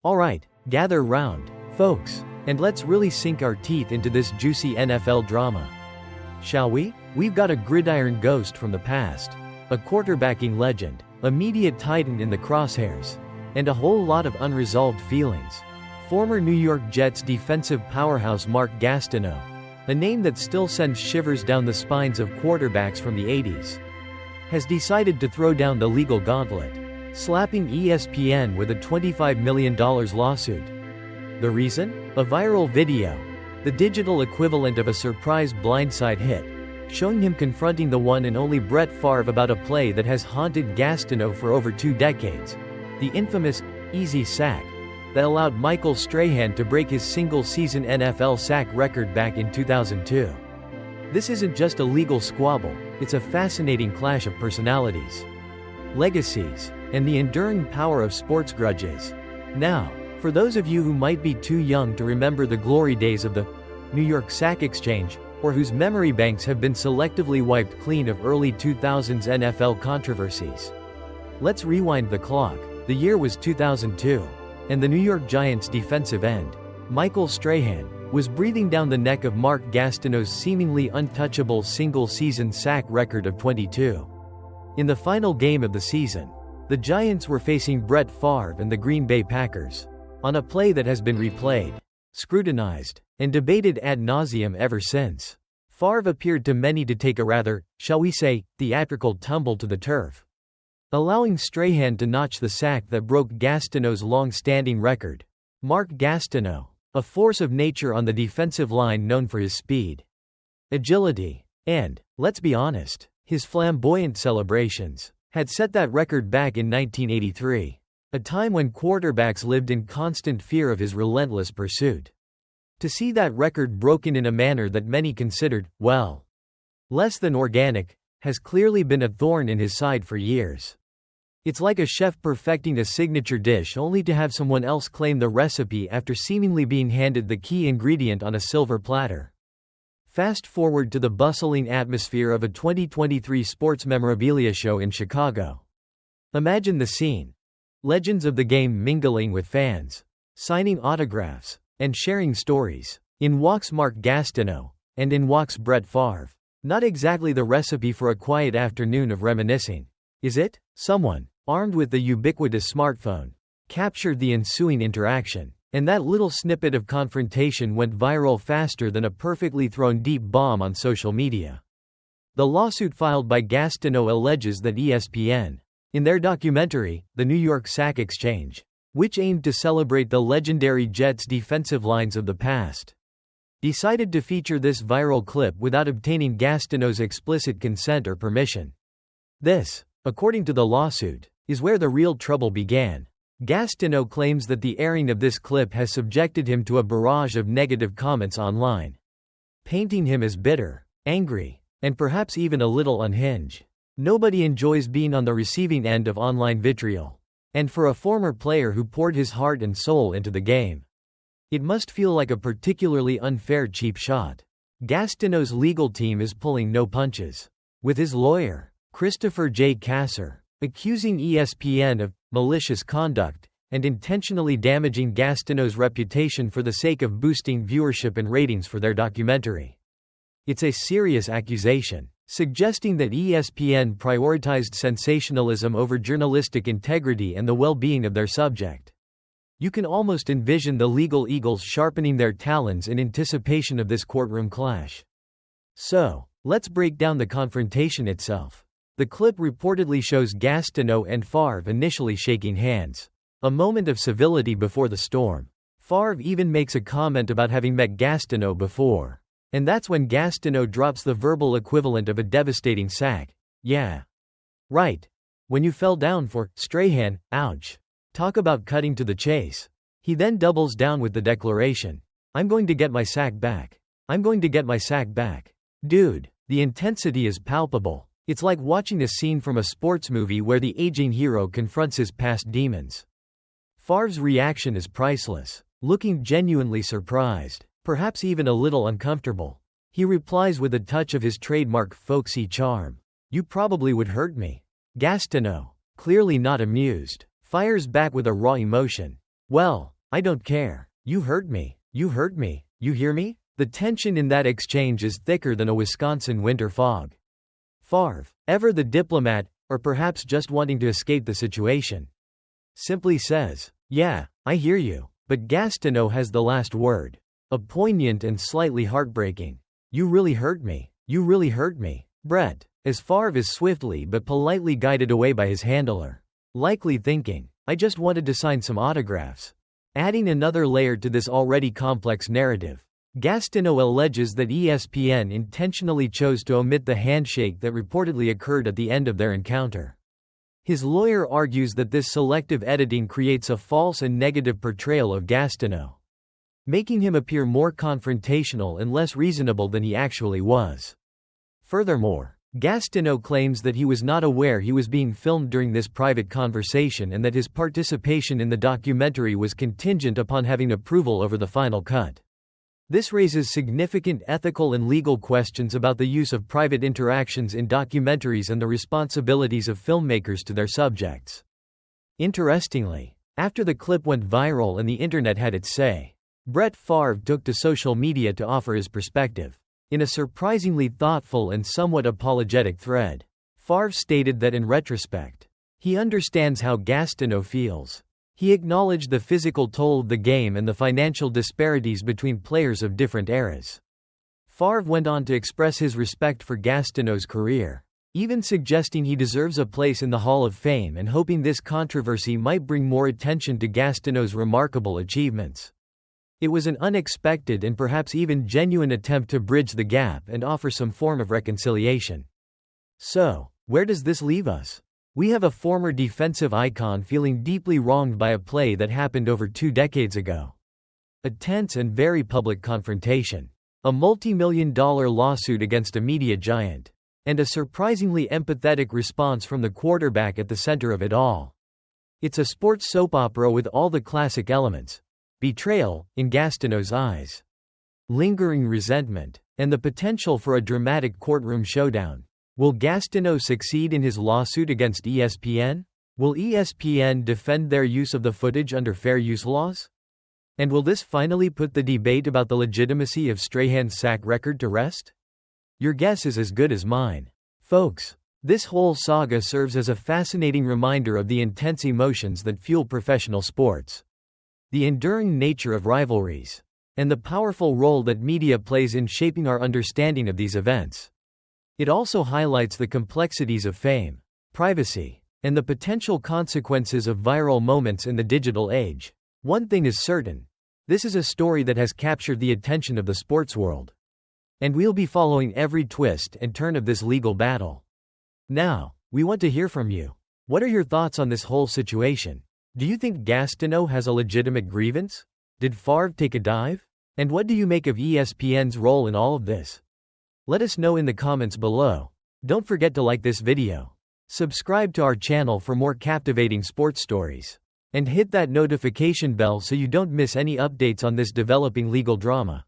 Alright, gather round, folks, and let's really sink our teeth into this juicy NFL drama. Shall we? We've got a gridiron ghost from the past, a quarterbacking legend, a media titan in the crosshairs, and a whole lot of unresolved feelings. Former New York Jets defensive powerhouse Mark Gastineau, a name that still sends shivers down the spines of quarterbacks from the 80s, has decided to throw down the legal gauntlet, slapping ESPN with a $25 million lawsuit. The reason? A viral video, the digital equivalent of a surprise blindside hit, showing him confronting the one and only Brett Favre about a play that has haunted Gastineau for over 2 decades, the infamous easy sack that allowed Michael Strahan to break his single-season NFL sack record back in 2002. This isn't just a legal squabble, it's a fascinating clash of personalities, legacies, and the enduring power of sports grudges. Now, for those of you who might be too young to remember the glory days of the New York Sack Exchange, or whose memory banks have been selectively wiped clean of early 2000s NFL controversies, let's rewind the clock. The year was 2002, and the New York Giants defensive end, Michael Strahan, was breathing down the neck of Mark Gastineau's seemingly untouchable single-season sack record of 22. In the final game of the season, the Giants were facing Brett Favre and the Green Bay Packers, on a play that has been replayed, scrutinized, and debated ad nauseum ever since. Favre appeared to many to take a rather, shall we say, theatrical tumble to the turf, allowing Strahan to notch the sack that broke Gastineau's long-standing record. Mark Gastineau, a force of nature on the defensive line known for his speed, agility, and, let's be honest, his flamboyant celebrations, had set that record back in 1983, a time when quarterbacks lived in constant fear of his relentless pursuit. To see that record broken in a manner that many considered, well, less than organic, has clearly been a thorn in his side for years. It's like a chef perfecting a signature dish only to have someone else claim the recipe after seemingly being handed the key ingredient on a silver platter. Fast forward to the bustling atmosphere of a 2023 sports memorabilia show in Chicago. Imagine the scene. Legends of the game mingling with fans, signing autographs, and sharing stories. In walks Mark Gastineau, and in walks Brett Favre. Not exactly the recipe for a quiet afternoon of reminiscing, is it? Someone, armed with the ubiquitous smartphone, captured the ensuing interaction, and that little snippet of confrontation went viral faster than a perfectly thrown deep bomb on social media. The lawsuit filed by Gastineau alleges that ESPN, in their documentary, The New York Sack Exchange, which aimed to celebrate the legendary Jets defensive lines of the past, decided to feature this viral clip without obtaining Gastineau's explicit consent or permission. This, according to the lawsuit, is where the real trouble began. Gastineau claims that the airing of this clip has subjected him to a barrage of negative comments online, painting him as bitter, angry, and perhaps even a little unhinged. Nobody enjoys being on the receiving end of online vitriol. And for a former player who poured his heart and soul into the game, it must feel like a particularly unfair cheap shot. Gastineau's legal team is pulling no punches, with his lawyer, Christopher J. Kasser, accusing ESPN of malicious conduct and intentionally damaging Gastineau's reputation for the sake of boosting viewership and ratings for their documentary. It's a serious accusation, suggesting that ESPN prioritized sensationalism over journalistic integrity and the well-being of their subject. You can almost envision the legal eagles sharpening their talons in anticipation of this courtroom clash. So, let's break down the confrontation itself. The clip reportedly shows Gastineau and Favre initially shaking hands, a moment of civility before the storm. Favre even makes a comment about having met Gastineau before. And that's when Gastineau drops the verbal equivalent of a devastating sack. Yeah. Right. When you fell down for Strahan, ouch. Talk about cutting to the chase. He then doubles down with the declaration, I'm going to get my sack back. I'm going to get my sack back. Dude, the intensity is palpable. It's like watching a scene from a sports movie where the aging hero confronts his past demons. Favre's reaction is priceless, looking genuinely surprised, perhaps even a little uncomfortable. He replies with a touch of his trademark folksy charm. You probably would hurt me. Gastineau, clearly not amused, fires back with a raw emotion. Well, I don't care. You heard me. You heard me. You hear me? The tension in that exchange is thicker than a Wisconsin winter fog. Favre, ever the diplomat, or perhaps just wanting to escape the situation, simply says, "Yeah, I hear you, but Gastineau has the last word." A poignant and slightly heartbreaking, "You really hurt me. You really hurt me, Brett," as Favre is swiftly but politely guided away by his handler. Likely thinking, "I just wanted to sign some autographs." Adding another layer to this already complex narrative, Gastineau alleges that ESPN intentionally chose to omit the handshake that reportedly occurred at the end of their encounter. His lawyer argues that this selective editing creates a false and negative portrayal of Gastineau, making him appear more confrontational and less reasonable than he actually was. Furthermore, Gastineau claims that he was not aware he was being filmed during this private conversation and that his participation in the documentary was contingent upon having approval over the final cut. This raises significant ethical and legal questions about the use of private interactions in documentaries and the responsibilities of filmmakers to their subjects. Interestingly, after the clip went viral and the internet had its say, Brett Favre took to social media to offer his perspective. In a surprisingly thoughtful and somewhat apologetic thread, Favre stated that in retrospect, he understands how Gastineau feels. He acknowledged the physical toll of the game and the financial disparities between players of different eras. Favre went on to express his respect for Gastineau's career, even suggesting he deserves a place in the Hall of Fame and hoping this controversy might bring more attention to Gastineau's remarkable achievements. It was an unexpected and perhaps even genuine attempt to bridge the gap and offer some form of reconciliation. So, where does this leave us? We have a former defensive icon feeling deeply wronged by a play that happened over 2 decades ago. A tense and very public confrontation. A multi-million-dollar lawsuit against a media giant. And a surprisingly empathetic response from the quarterback at the center of it all. It's a sports soap opera with all the classic elements. Betrayal, in Gastineau's eyes. Lingering resentment, and the potential for a dramatic courtroom showdown. Will Gastineau succeed in his lawsuit against ESPN? Will ESPN defend their use of the footage under fair use laws? And will this finally put the debate about the legitimacy of Strahan's sack record to rest? Your guess is as good as mine. Folks, this whole saga serves as a fascinating reminder of the intense emotions that fuel professional sports, the enduring nature of rivalries, and the powerful role that media plays in shaping our understanding of these events. It also highlights the complexities of fame, privacy, and the potential consequences of viral moments in the digital age. One thing is certain: this is a story that has captured the attention of the sports world. And we'll be following every twist and turn of this legal battle. Now, we want to hear from you. What are your thoughts on this whole situation? Do you think Gastineau has a legitimate grievance? Did Favre take a dive? And what do you make of ESPN's role in all of this? Let us know in the comments below. Don't forget to like this video, subscribe to our channel for more captivating sports stories, and hit that notification bell so you don't miss any updates on this developing legal drama.